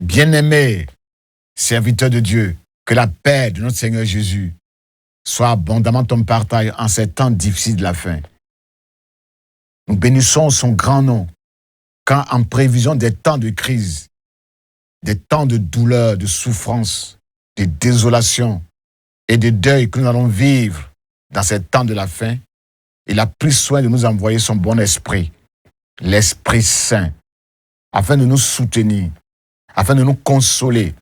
Bien-aimés, serviteurs de Dieu, que la paix de notre Seigneur Jésus soit abondamment ton partage en ces temps difficiles de la fin. Nous bénissons son grand nom, quand en prévision des temps de crise, des temps de douleur, de souffrance, de désolation et de deuil que nous allons vivre dans ces temps de la fin, il a pris soin de nous envoyer son bon esprit, l'Esprit Saint, afin de nous soutenir, afin de nous consoler,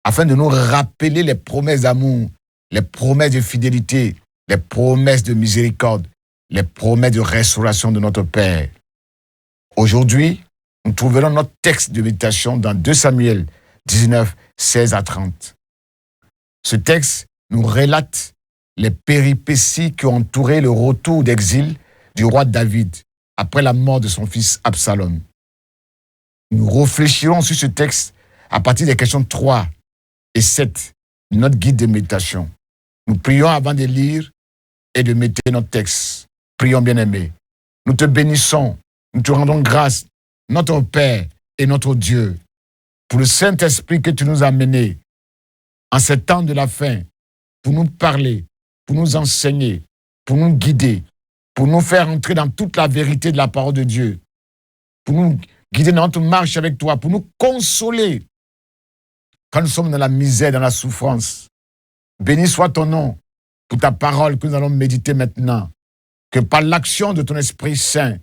afin de nous rappeler les promesses d'amour, les promesses de fidélité, les promesses de miséricorde, les promesses de restauration de notre Père. Aujourd'hui, nous trouverons notre texte de méditation dans 2 Samuel 19, 16 à 30. Ce texte nous relate les péripéties qui ont entouré le retour d'exil du roi David après la mort de son fils Absalom. Nous réfléchirons sur ce texte à partir des questions 3 et 7 de notre guide de méditation. Nous prions avant de lire et de méditer notre texte. Prions, bien-aimés. Nous te bénissons, nous te rendons grâce, notre Père et notre Dieu, pour le Saint-Esprit que tu nous as amené en ces temps de la fin, pour nous parler, pour nous enseigner, pour nous guider, pour nous faire entrer dans toute la vérité de la parole de Dieu, pour nous guider dans notre marche avec toi, pour nous consoler quand nous sommes dans la misère, dans la souffrance. Béni soit ton nom pour ta parole que nous allons méditer maintenant. Que par l'action de ton Esprit Saint,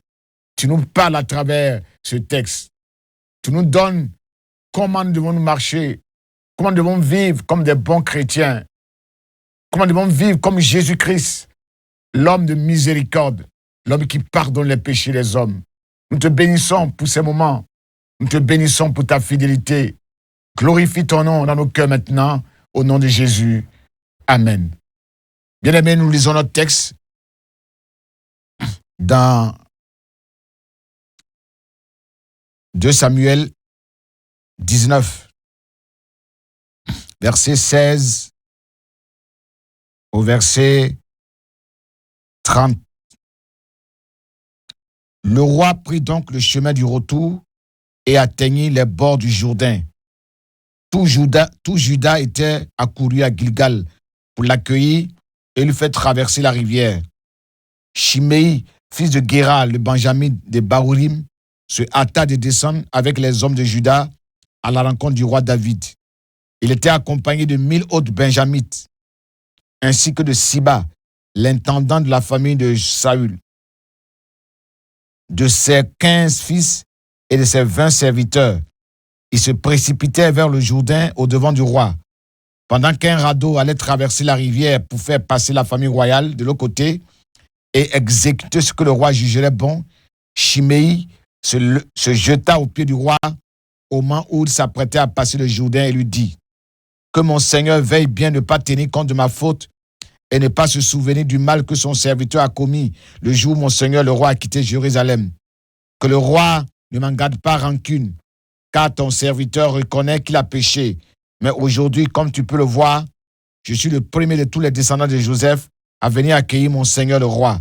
tu nous parles à travers ce texte. Tu nous donnes comment nous devons marcher, comment nous devons vivre comme des bons chrétiens, comment nous devons vivre comme Jésus-Christ, l'homme de miséricorde, l'homme qui pardonne les péchés des hommes. Nous te bénissons pour ces moments. Nous te bénissons pour ta fidélité. Glorifie ton nom dans nos cœurs maintenant, au nom de Jésus. Amen. Bien-aimés, nous lisons notre texte dans 2 Samuel 19, verset 16 au verset 30. Le roi prit donc le chemin du retour et atteignit les bords du Jourdain. Tout Juda était accouru à Gilgal pour l'accueillir et lui faire traverser la rivière. Shimei, fils de Géra, le Benjamin de Bahurim, se hâta de descendre avec les hommes de Juda à la rencontre du roi David. Il était accompagné de 1000 autres benjamites, ainsi que de Siba, l'intendant de la famille de Saül, de ses 15 fils et de ses 20 serviteurs. Ils se précipitaient vers le Jourdain au-devant du roi. Pendant qu'un radeau allait traverser la rivière pour faire passer la famille royale de l'autre côté et exécuter ce que le roi jugerait bon, Shimei se jeta aux pieds du roi au moment où il s'apprêtait à passer le Jourdain et lui dit « Que mon Seigneur veille bien ne pas tenir compte de ma faute et ne pas se souvenir du mal que son serviteur a commis le jour où mon Seigneur le roi a quitté Jérusalem. Que le roi ne m'en garde pas rancune, car ton serviteur reconnaît qu'il a péché. Mais aujourd'hui, comme tu peux le voir, je suis le premier de tous les descendants de Joseph à venir accueillir mon Seigneur le roi. »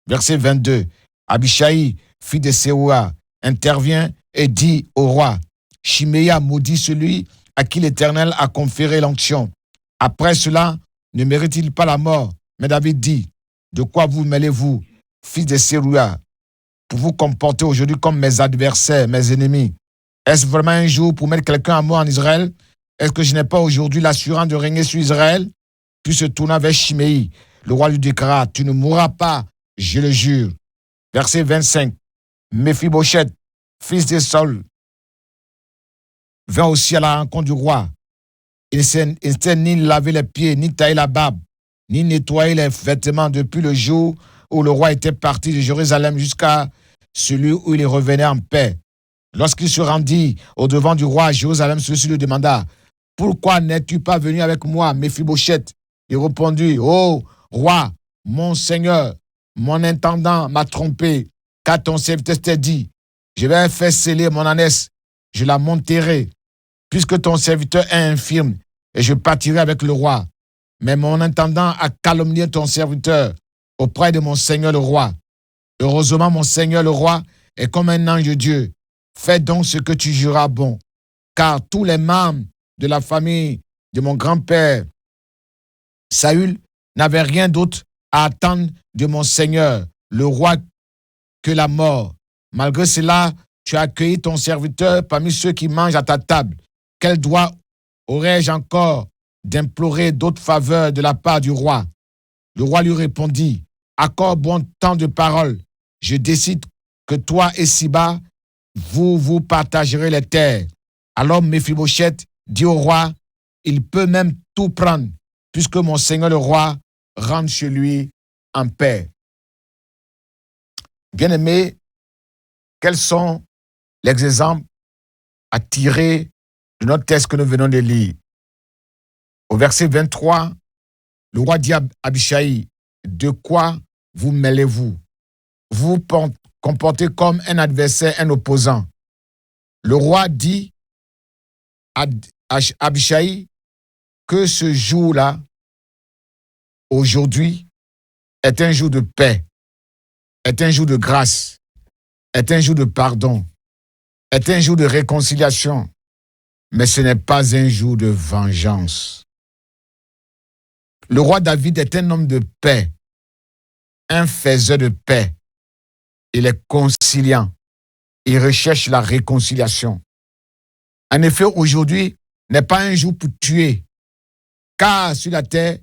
Verset 22. Abishai, fils de Séoua, intervient et dit au roi, « Shimei a maudit celui à qui l'Éternel a conféré l'onction. Après cela, ne mérite-t-il pas la mort ?» Mais David dit, « De quoi vous mêlez-vous, fils de Séoua, pour vous comporter aujourd'hui comme mes adversaires, mes ennemis? Est-ce vraiment un jour pour mettre quelqu'un à mort en Israël? Est-ce que je n'ai pas aujourd'hui l'assurance de régner sur Israël? » Puis se tourna vers Shimei. Le roi lui déclara, « Tu ne mourras pas, je le jure. » Verset 25. Méphibosheth, fils de Saül, vint aussi à la rencontre du roi. Il ne s'est ni lavé les pieds, ni taillé la barbe, ni nettoyé les vêtements depuis le jour où le roi était parti de Jérusalem jusqu'à celui où il revenait en paix. Lorsqu'il se rendit au-devant du roi à Jérusalem, celui-ci lui demanda, « Pourquoi n'es-tu pas venu avec moi, Méphibosheth ?» Il répondit, « Oh, roi, mon seigneur, mon intendant m'a trompé, car ton serviteur t'a dit, je vais faire sceller mon ânesse, je la monterai, puisque ton serviteur est infirme, et je partirai avec le roi. Mais mon intendant a calomnié ton serviteur auprès de mon seigneur le roi. Heureusement, mon seigneur le roi est comme un ange de Dieu. Fais donc ce que tu juras bon. » car tous les membres de la famille de mon grand-père Saül n'avaient rien d'autre à attendre de mon Seigneur, le roi, que la mort. Malgré cela, tu as accueilli ton serviteur parmi ceux qui mangent à ta table. Quel droit aurais-je encore d'implorer d'autres faveurs de la part du roi? Le roi lui répondit, accorde bon temps de parole. Je décide que toi et Siba, vous partagerez les terres. Alors Méphibosheth dit au roi, il peut même tout prendre, puisque mon Seigneur le roi rentre chez lui en paix. Bien-aimés, quels sont les exemples à tirer de notre texte que nous venons de lire? Au verset 23, le roi dit à Abishai, de quoi vous mêlez-vous? Vous vous comportez comme un adversaire, un opposant. Le roi dit à Abishai que ce jour-là, aujourd'hui, est un jour de paix, est un jour de grâce, est un jour de pardon, est un jour de réconciliation, mais ce n'est pas un jour de vengeance. Le roi David est un homme de paix, un faiseur de paix. Il est conciliant. Il recherche la réconciliation. En effet, aujourd'hui n'est pas un jour pour tuer, car sur la terre,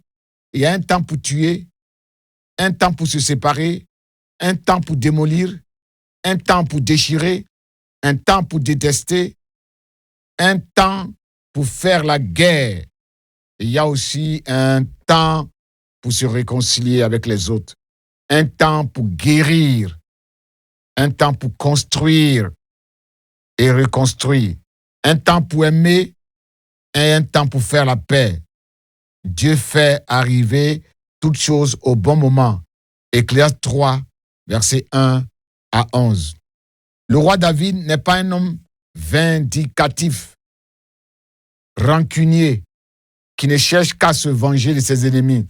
il y a un temps pour tuer, un temps pour se séparer, un temps pour démolir, un temps pour déchirer, un temps pour détester, un temps pour faire la guerre. Il y a aussi un temps pour se réconcilier avec les autres, un temps pour guérir, un temps pour construire et reconstruire, un temps pour aimer et un temps pour faire la paix. Dieu fait arriver toutes choses au bon moment. Ecclésiaste 3, versets 1 à 11. Le roi David n'est pas un homme vindicatif, rancunier, qui ne cherche qu'à se venger de ses ennemis.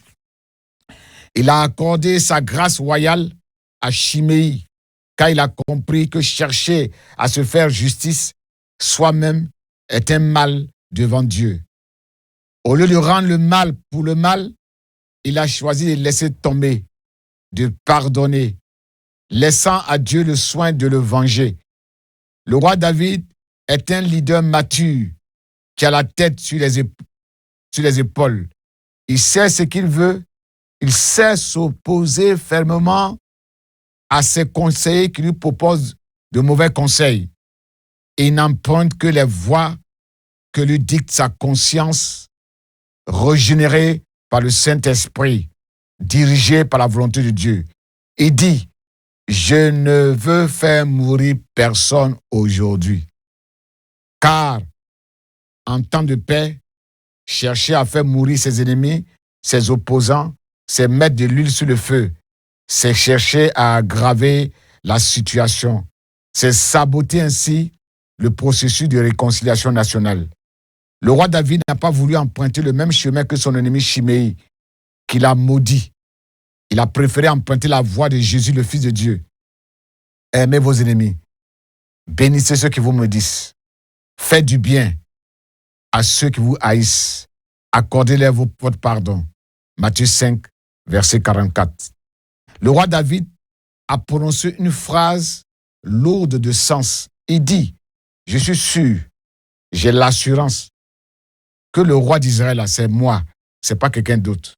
Il a accordé sa grâce royale à Shimei, car il a compris que chercher à se faire justice soi-même est un mal devant Dieu. Au lieu de rendre le mal pour le mal, il a choisi de laisser tomber, de pardonner, laissant à Dieu le soin de le venger. Le roi David est un leader mature qui a la tête sur les épaules. Il sait ce qu'il veut, il sait s'opposer fermement à ses conseillers qui lui proposent de mauvais conseils. Il n'emprunte que les voies que lui dicte sa conscience, régénérée par le Saint-Esprit, dirigée par la volonté de Dieu. Il dit, je ne veux faire mourir personne aujourd'hui. Car, en temps de paix, chercher à faire mourir ses ennemis, ses opposants, c'est mettre de l'huile sur le feu. C'est chercher à aggraver la situation. C'est saboter ainsi le processus de réconciliation nationale. Le roi David n'a pas voulu emprunter le même chemin que son ennemi Shimei, qu'il a maudit. Il a préféré emprunter la voie de Jésus, le Fils de Dieu. Aimez vos ennemis. Bénissez ceux qui vous maudissent. Faites du bien à ceux qui vous haïssent. Accordez-leur votre pardon. Matthieu 5, verset 44. Le roi David a prononcé une phrase lourde de sens. Il dit, je suis sûr, j'ai l'assurance que le roi d'Israël, c'est moi, c'est pas quelqu'un d'autre.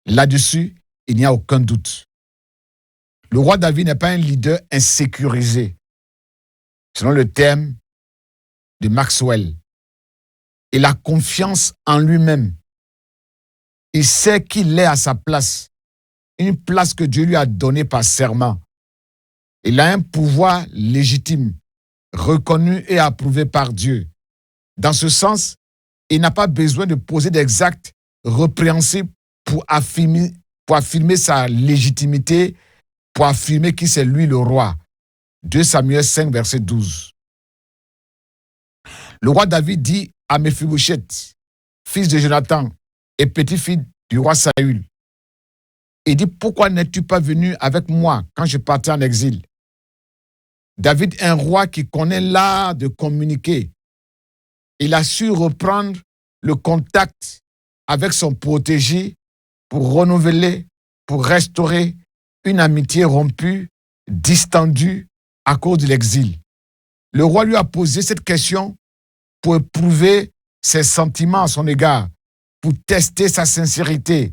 Là-dessus, il n'y a aucun doute. Le roi David n'est pas un leader insécurisé, selon le terme de Maxwell. Il a confiance en lui-même. Il sait qu'il est à sa place, une place que Dieu lui a donnée par serment. Il a un pouvoir légitime, reconnu et approuvé par Dieu. Dans ce sens, il n'a pas besoin de poser des actes répréhensibles pour affirmer sa légitimité, pour affirmer qui c'est lui le roi. 2 Samuel 5, verset 12. Le roi David dit à Méphibosheth, fils de Jonathan et petit-fils du roi Saül, il dit, pourquoi n'es-tu pas venu avec moi quand je partais en exil? David est un roi qui connaît l'art de communiquer. il a su reprendre le contact avec son protégé pour renouveler, pour restaurer une amitié rompue, distendue à cause de l'exil. Le roi lui a posé cette question pour éprouver ses sentiments à son égard, pour tester sa sincérité,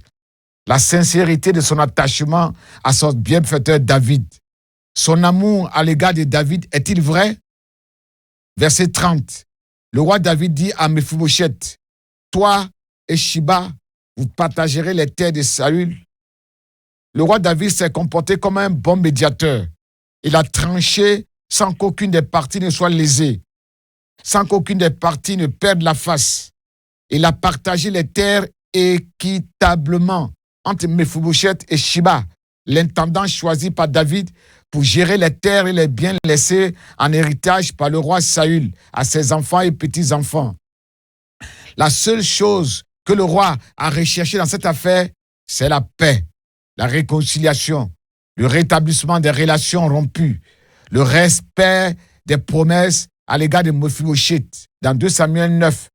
la sincérité de son attachement à son bienfaiteur David. Son amour à l'égard de David est-il vrai? Verset 30. Le roi David dit à Méphibosheth, toi et Shiba, vous partagerez les terres de Saül. Le roi David s'est comporté comme un bon médiateur. Il a tranché sans qu'aucune des parties ne soit lésée, sans qu'aucune des parties ne perde la face. Il a partagé les terres équitablement entre Méphibosheth et Shiba, l'intendant choisi par David pour gérer les terres et les biens laissés en héritage par le roi Saül à ses enfants et petits-enfants. La seule chose que le roi a recherché dans cette affaire, c'est la paix, la réconciliation, le rétablissement des relations rompues, le respect des promesses à l'égard de Méphibosheth. Dans 2 Samuel 9,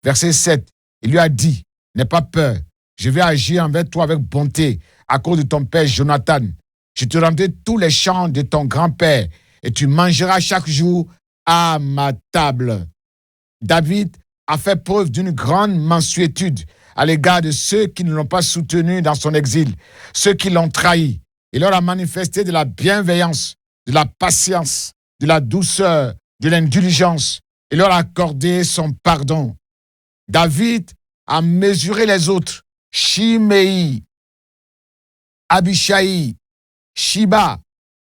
verset 7, il lui a dit, n'aie pas peur, je vais agir envers toi avec bonté à cause de ton père Jonathan. Je te rendrai tous les champs de ton grand-père et tu mangeras chaque jour à ma table. David a fait preuve d'une grande mansuétude à l'égard de ceux qui ne l'ont pas soutenu dans son exil, ceux qui l'ont trahi. Il leur a manifesté de la bienveillance, de la patience, de la douceur, de l'indulgence. Il leur a accordé son pardon. David a mesuré les autres, Shimei, Abishai, Shiba,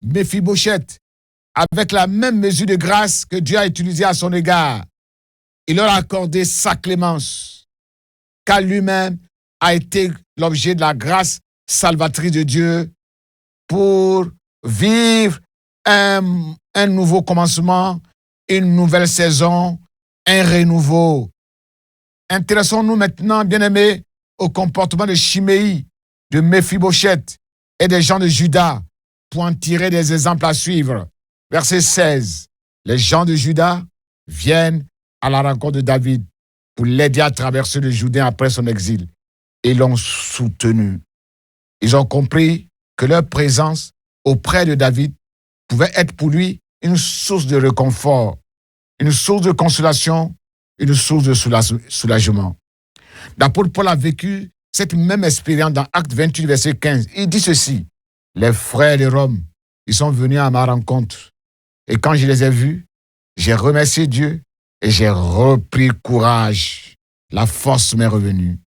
Méphibosheth, avec la même mesure de grâce que Dieu a utilisée à son égard. Il leur a accordé sa clémence, car lui-même a été l'objet de la grâce salvatrice de Dieu pour vivre un nouveau commencement, une nouvelle saison, un renouveau. Intéressons-nous maintenant, bien-aimés, au comportement de Shimei, de Méphibosheth et des gens de Juda pour en tirer des exemples à suivre. Verset 16. Les gens de Juda viennent à la rencontre de David pour l'aider à traverser le Jourdain après son exil. Et l'ont soutenu. Ils ont compris que leur présence auprès de David pouvait être pour lui une source de réconfort, une source de consolation, une source de soulagement. L'apôtre Paul a vécu cette même expérience dans Actes 28, verset 15. Il dit ceci, les frères de Rome, ils sont venus à ma rencontre. Et quand je les ai vus, j'ai remercié Dieu et j'ai repris courage. La force m'est revenue.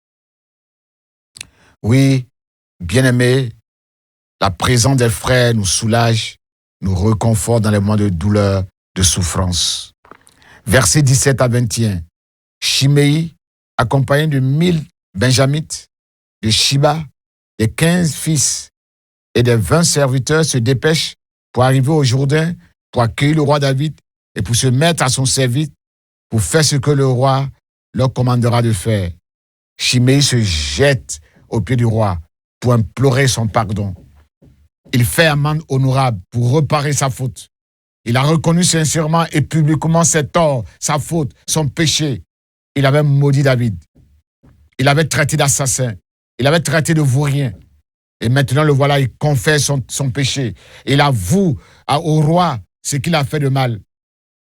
Oui, bien-aimés, la présence des frères nous soulage, nous réconforte dans les moments de douleur, de souffrance. Versets 17 à 21. Shimei, accompagné de 1000 benjamites, de Shiba, des 15 fils et des 20 serviteurs se dépêchent pour arriver au Jourdain, pour accueillir le roi David et pour se mettre à son service, pour faire ce que le roi leur commandera de faire. Shimei se jette aux pieds du roi pour implorer son pardon. Il fait amende honorable pour réparer sa faute. Il a reconnu sincèrement et publiquement ses torts, sa faute, son péché. Il avait maudit David. Il avait traité d'assassin. Il avait traité de vaurien. Et maintenant, le voilà, il confesse son péché. Il avoue au roi ce qu'il a fait de mal.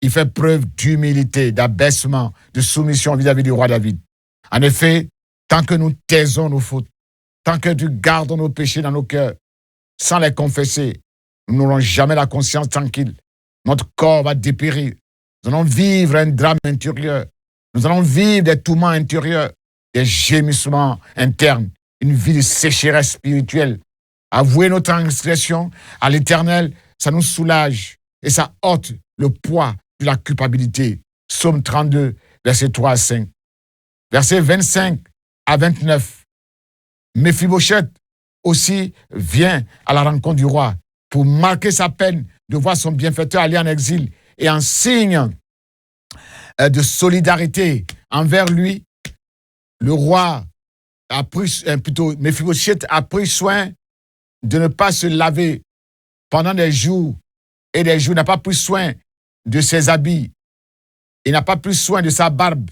Il fait preuve d'humilité, d'abaissement, de soumission vis-à-vis du roi David. En effet, tant que nous taisons nos fautes, tant que nous gardons nos péchés dans nos cœurs, sans les confesser, nous n'aurons jamais la conscience tranquille. Notre corps va dépérir. Nous allons vivre un drame intérieur. Nous allons vivre des tourments intérieurs, des gémissements internes, une vie de sécheresse spirituelle. Avouer nos transgressions à l'Éternel, ça nous soulage et ça ôte le poids de la culpabilité. Psaume 32, versets 3 à 5. Versets 25 à 29. Méphibosheth aussi vient à la rencontre du roi pour marquer sa peine de voir son bienfaiteur aller en exil et en signe de solidarité envers lui, le roi a pris, Méphibosheth a pris soin de ne pas se laver pendant des jours et des jours, n'a pas pris soin de ses habits Il n'a pas pris soin de sa barbe.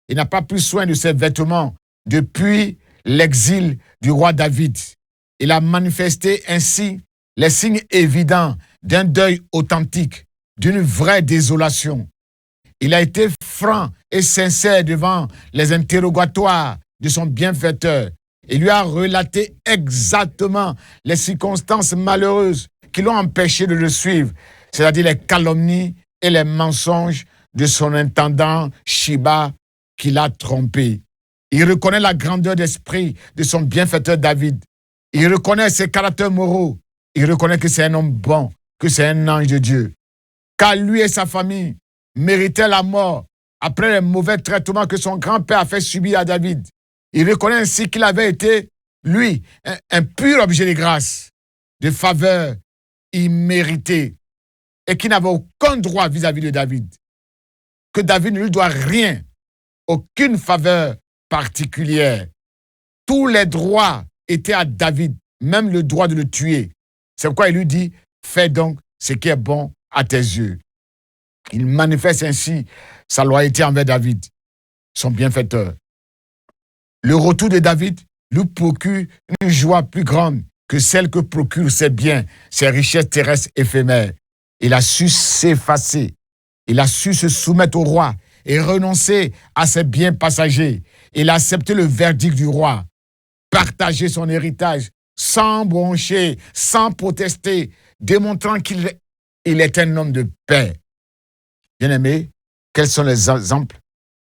Il n'a pas pris soin de ses vêtements depuis l'exil du roi David. Il a manifesté ainsi les signes évidents d'un deuil authentique, d'une vraie désolation. Il a été franc et sincère devant les interrogatoires de son bienfaiteur. Il lui a relaté exactement les circonstances malheureuses qui l'ont empêché de le suivre, c'est-à-dire les calomnies et les mensonges de son intendant Sheba qui l'a trompé. Il reconnaît la grandeur d'esprit de son bienfaiteur David. Il reconnaît ses caractères moraux. Il reconnaît que c'est un homme bon, que c'est un ange de Dieu. Car lui et sa famille méritaient la mort après les mauvais traitements que son grand-père a fait subir à David. Il reconnaît ainsi qu'il avait été, lui, un pur objet de grâce, de faveur imméritée, et qui n'avait aucun droit vis-à-vis de David. Que David ne lui doit rien, aucune faveur particulière. Tous les droits étaient à David, même le droit de le tuer. C'est pourquoi il lui dit, fais donc ce qui est bon à tes yeux. Il manifeste ainsi sa loyauté envers David, son bienfaiteur. Le retour de David lui procure une joie plus grande que celle que procurent ses biens, ses richesses terrestres éphémères. Il a su s'effacer, il a su se soumettre au roi et renoncer à ses biens passagers. Il a accepté le verdict du roi, partagé son héritage sans broncher, sans protester, démontrant qu'il est un homme de paix. Bien-aimés, quels sont les exemples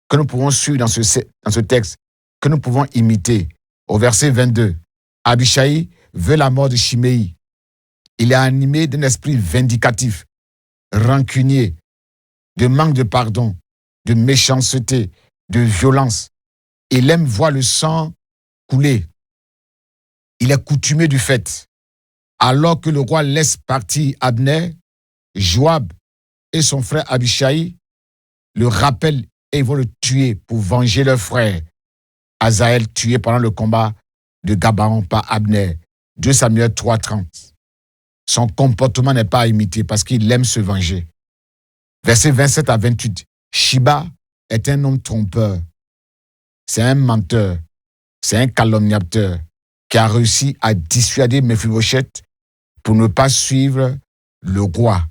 que nous pouvons suivre dans ce texte, que nous pouvons imiter? Au verset 22, Abishai veut la mort de Shimei. Il est animé d'un esprit vindicatif, rancunier, de manque de pardon, de méchanceté, de violence. Il aime voir le sang couler. Il est coutumier du fait. Alors que le roi laisse partir Abner, Joab et son frère Abishai le rappellent et ils vont le tuer pour venger leur frère Asaël, tué pendant le combat de Gabaon par Abner. 2 Samuel 3,30. Son comportement n'est pas à imiter parce qu'il aime se venger. Versets 27 à 28. Shiba est un homme trompeur. C'est un menteur. C'est un calomniateur qui a réussi à dissuader Mephibosheth pour ne pas suivre le roi.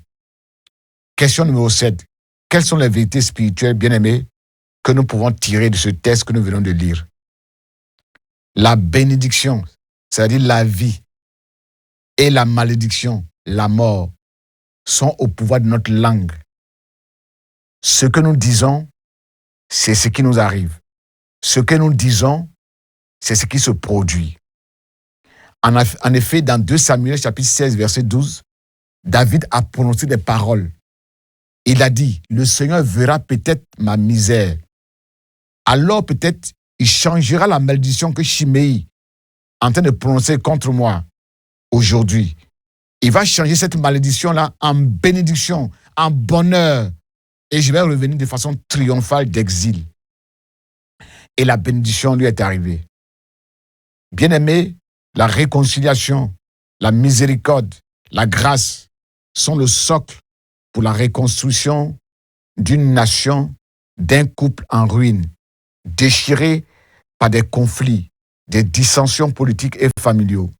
Question numéro 7. Quelles sont les vérités spirituelles, bien-aimées, que nous pouvons tirer de ce texte que nous venons de lire? La bénédiction, c'est-à-dire la vie, et la malédiction, la mort, sont au pouvoir de notre langue. Ce que nous disons, c'est ce qui nous arrive. Ce que nous disons, c'est ce qui se produit. En effet, dans 2 Samuel chapitre 16, verset 12, David a prononcé des paroles. Il a dit, le Seigneur verra peut-être ma misère. Alors peut-être, il changera la malédiction que Shimei est en train de prononcer contre moi aujourd'hui. Il va changer cette malédiction-là en bénédiction, en bonheur. Et je vais revenir de façon triomphale d'exil. Et la bénédiction lui est arrivée. Bien-aimé, la réconciliation, la miséricorde, la grâce sont le socle pour la reconstruction d'une nation, d'un couple en ruine, déchiré par des conflits, des dissensions politiques et familiaux.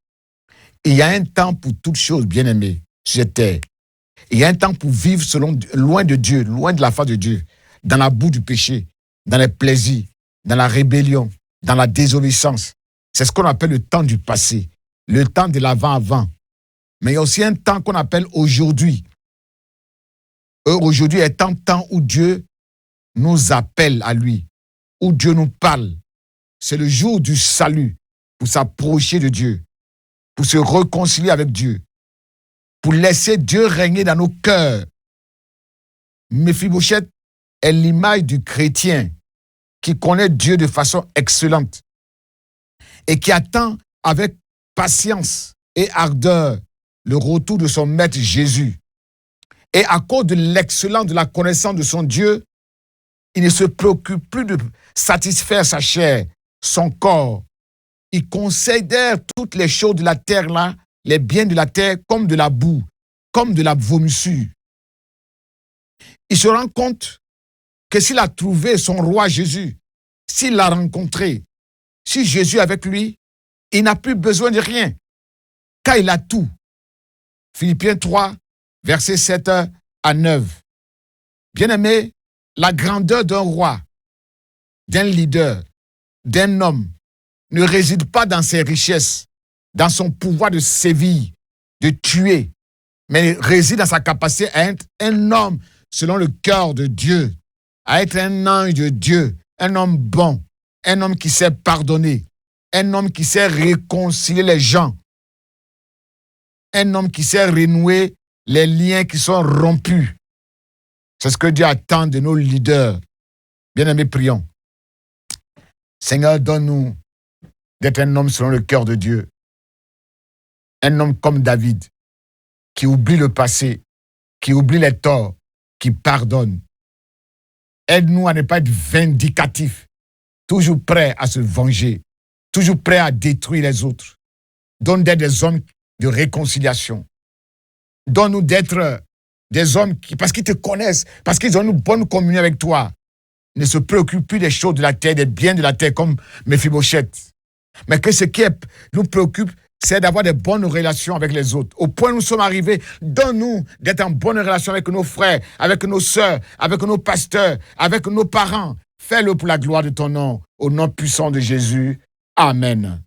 Il y a un temps pour toutes choses, bien-aimés, sur cette terre. Il y a un temps pour vivre loin de Dieu, loin de la face de Dieu, dans la boue du péché, dans les plaisirs, dans la rébellion, dans la désobéissance. C'est ce qu'on appelle le temps du passé, le temps de l'avant-avant. Mais il y a aussi un temps qu'on appelle aujourd'hui. Aujourd'hui est un temps où Dieu nous appelle à lui, où Dieu nous parle. C'est le jour du salut pour s'approcher de Dieu, pour se réconcilier avec Dieu, pour laisser Dieu régner dans nos cœurs. Mephibosheth est l'image du chrétien qui connaît Dieu de façon excellente et qui attend avec patience et ardeur le retour de son maître Jésus. Et à cause de l'excellence de la connaissance de son Dieu, il ne se préoccupe plus de satisfaire sa chair, son corps. Il considère toutes les choses de la terre là, les biens de la terre comme de la boue, comme de la vomissure. Il se rend compte que s'il a trouvé son roi Jésus, s'il l'a rencontré, si Jésus est avec lui, il n'a plus besoin de rien, car il a tout. Philippiens 3, versets 7 à 9. Bien-aimé, la grandeur d'un roi, d'un leader, d'un homme, ne réside pas dans ses richesses, dans son pouvoir de sévir, de tuer, mais réside dans sa capacité à être un homme selon le cœur de Dieu, à être un ange de Dieu, un homme bon, un homme qui sait pardonner, un homme qui sait réconcilier les gens, un homme qui sait renouer les liens qui sont rompus. C'est ce que Dieu attend de nos leaders. Bien-aimés, prions. Seigneur, donne-nous d'être un homme selon le cœur de Dieu. Un homme comme David, qui oublie le passé, qui oublie les torts, qui pardonne. Aide-nous à ne pas être vindicatifs, toujours prêts à se venger, toujours prêts à détruire les autres. Donne d'être des hommes de réconciliation. Donne-nous d'être des hommes qui, parce qu'ils te connaissent, parce qu'ils ont une bonne communion avec toi, ne se préoccupent plus des choses de la terre, des biens de la terre, comme Méphibosheth. Mais que ce qui nous préoccupe, c'est d'avoir de bonnes relations avec les autres. Au point où nous sommes arrivés, donne-nous d'être en bonne relation avec nos frères, avec nos sœurs, avec nos pasteurs, avec nos parents. Fais-le pour la gloire de ton nom, au nom puissant de Jésus. Amen.